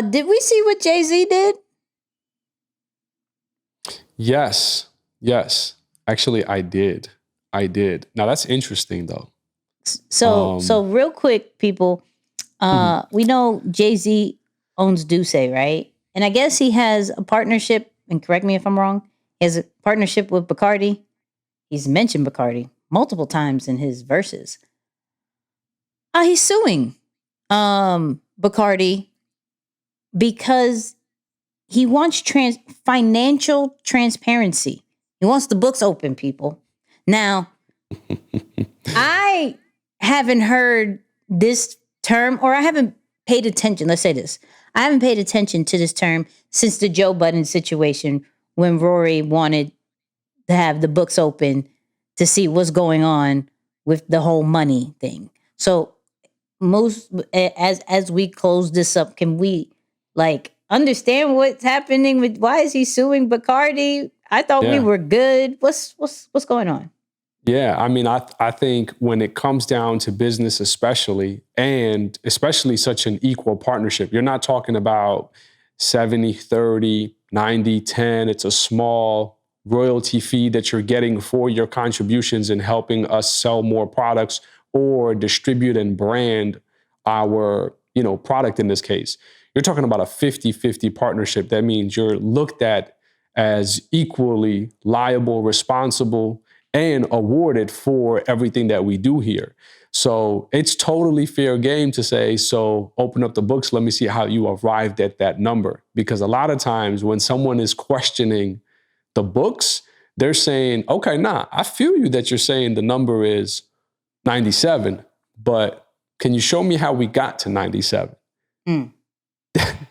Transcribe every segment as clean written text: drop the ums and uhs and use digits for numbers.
Did we see what Jay-Z did? Yes. Yes. Actually, I did. I did. Now that's interesting though. So real quick, people, we know Jay-Z owns Duce, right? And I guess he has a partnership, and correct me if I'm wrong, he has a partnership with Bacardi. He's mentioned Bacardi multiple times in his verses. He's suing Bacardi because he wants financial transparency. He wants the books open, people. Now, I haven't heard this term, or I haven't paid attention. Let's say this. I haven't paid attention to this term since the Joe Budden situation when Rory wanted to have the books open to see what's going on with the whole money thing. So as we close this up, can we understand what's happening with why is he suing Bacardi? I thought we were good. What's going on? Yeah, I mean, I think when it comes down to business, especially such an equal partnership, you're not talking about 70-30, 90-10. It's a small royalty fee that you're getting for your contributions in helping us sell more products or distribute and brand our, product in this case. You're talking about a 50-50 partnership. That means you're looked at as equally liable, responsible, and awarded for everything that we do here. So it's totally fair game to say, so open up the books, let me see how you arrived at that number. Because a lot of times when someone is questioning the books, they're saying, okay, I feel you that you're saying the number is 97, but can you show me how we got to 97?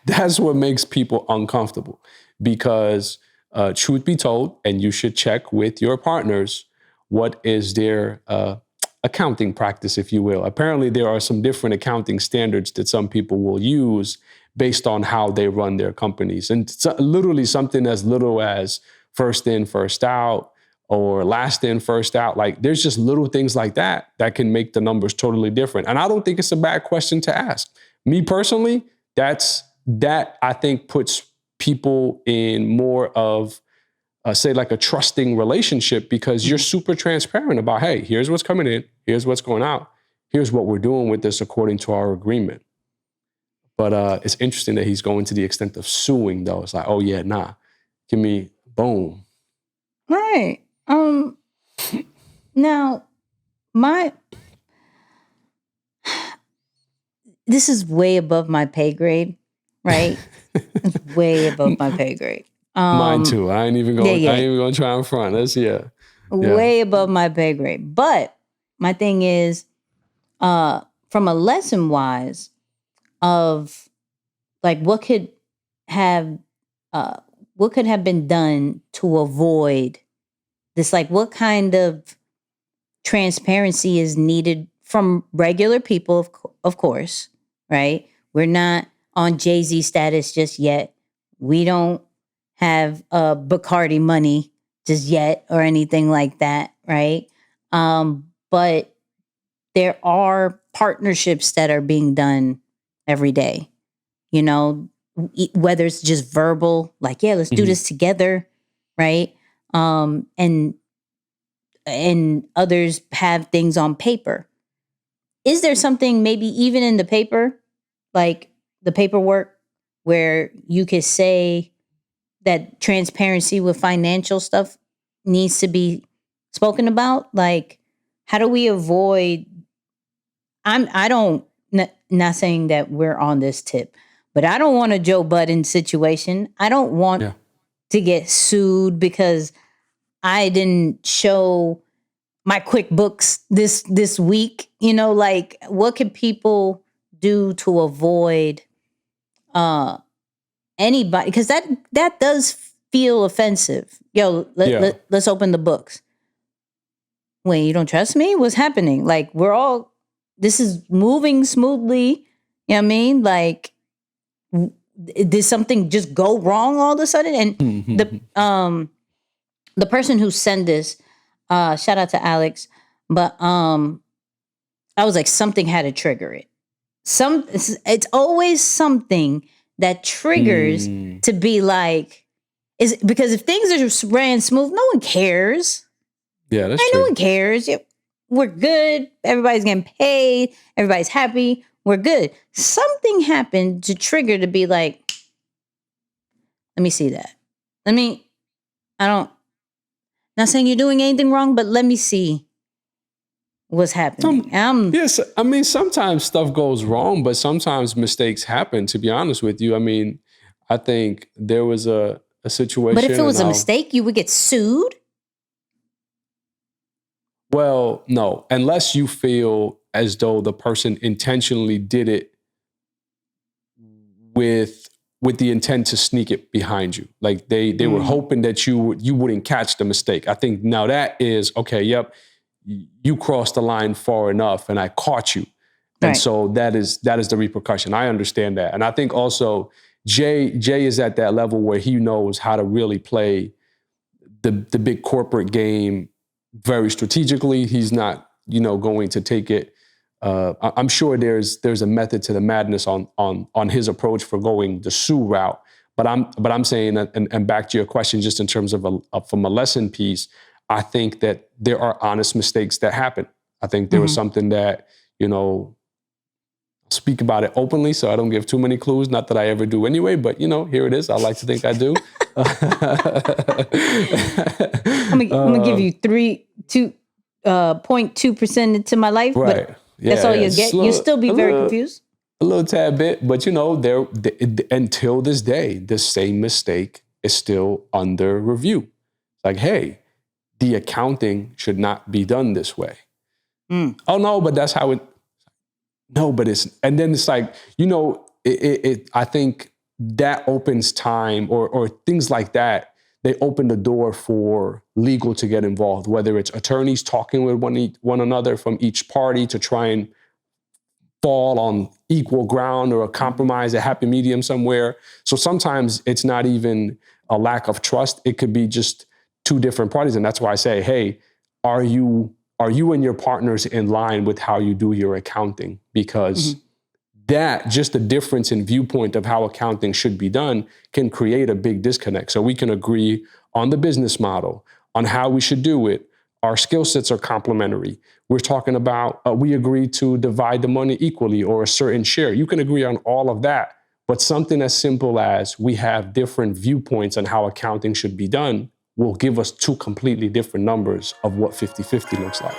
That's what makes people uncomfortable because truth be told, and you should check with your partners, what is their accounting practice, if you will. Apparently, there are some different accounting standards that some people will use based on how they run their companies. And literally something as little as first in, first out, or last in, first out. Like there's just little things like that that can make the numbers totally different. And I don't think it's a bad question to ask. Me personally, that I think puts people in more of say like a trusting relationship because you're super transparent about, hey, here's what's coming in, here's what's going out, here's what we're doing with this according to our agreement. But it's interesting that he's going to the extent of suing though. It's like, oh yeah, give me boom. Right. Now this is way above my pay grade, right? It's way above my pay grade. Mine too. I ain't even going to try in front. Way above my pay grade. But my thing is, from a lesson wise, of like what could have been done to avoid this? Like, what kind of transparency is needed from regular people, of course, right? We're not on Jay-Z status just yet. We don't have Bacardi money just yet or anything like that, right? But there are partnerships that are being done every day, whether it's just verbal, like, yeah, let's do this together, right? And others have things on paper. Is there something maybe even in the paper, like the paperwork, where you could say that transparency with financial stuff needs to be spoken about? Like, how do we avoid? Not saying that we're on this tip, but I don't want a Joe Budden situation. I don't want to get sued because I didn't show my QuickBooks this week. Like, what can people do to avoid anybody? Because that does feel offensive. Let's open the books. Wait, you don't trust me? What's happening? Like, this is moving smoothly. You know what I mean? Like, did something just go wrong all of a sudden? And the person who sent this, shout out to Alex, but I was like, something had to trigger it. It's always something that triggers to be like, is because if things are ran smooth, no one cares. Yeah, that's right? true. No one cares. We're good. Everybody's getting paid. Everybody's happy. We're good. Something happened to trigger to be like, let me see that. Not saying you're doing anything wrong, but let me see what's happening. Yes, I mean, sometimes stuff goes wrong, but sometimes mistakes happen, to be honest with you. I mean, I think there was a situation. But if it was a mistake, you would get sued? Well, no, unless you feel as though the person intentionally did it with the intent to sneak it behind you. Like they were hoping that you wouldn't catch the mistake. I think now that is, okay, yep, you crossed the line far enough and I caught you. And so that is the repercussion. I understand that. And I think also Jay is at that level where he knows how to really play the big corporate game very strategically. He's not, going to take it. I'm sure there's a method to the madness on his approach for going the sue route. But I'm saying that, and back to your question, just in terms of from a lesson piece, I think that there are honest mistakes that happen. I think there was something that, speak about it openly so I don't give too many clues. Not that I ever do anyway, but here it is. I like to think I do. I'm gonna give you 0.2% into my life, right. But that's all you get. You'll still be very confused. A little tad bit, but until this day, the same mistake is still under review. Like, hey, the accounting should not be done this way. Oh no, but that's how it. No, but and then it's like, I think that opens time or things like that. They open the door for legal to get involved, whether it's attorneys talking with one another from each party to try and fall on equal ground or a compromise, a happy medium somewhere. So sometimes it's not even a lack of trust. It could be just two different parties. And that's why I say, hey, are you and your partners in line with how you do your accounting? Because that, just the difference in viewpoint of how accounting should be done, can create a big disconnect. So we can agree on the business model, on how we should do it. Our skill sets are complementary. We're talking about, we agree to divide the money equally or a certain share. You can agree on all of that, but something as simple as we have different viewpoints on how accounting should be done will give us two completely different numbers of what 50-50 looks like.